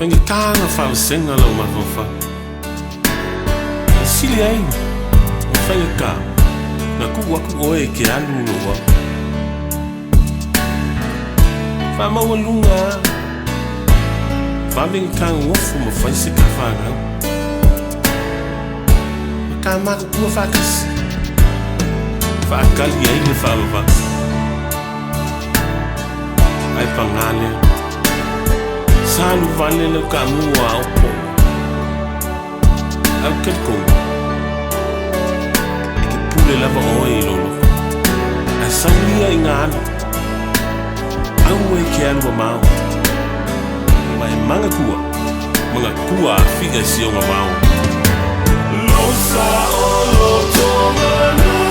Tanga fa senga lo ma fa sili ai fa ka na ku wa ku oe ke alu lo wa fa ma lunga fa min kan wo fu mo fa se ka fa na ka ma ku fa ka fa ka li ai le fa va ai pangale Salu vale le kamu au po au ke ko ke pule lava oi lolo a samia ingana au e ke anu mau mai manga kua figa si o mau lo sa o lo to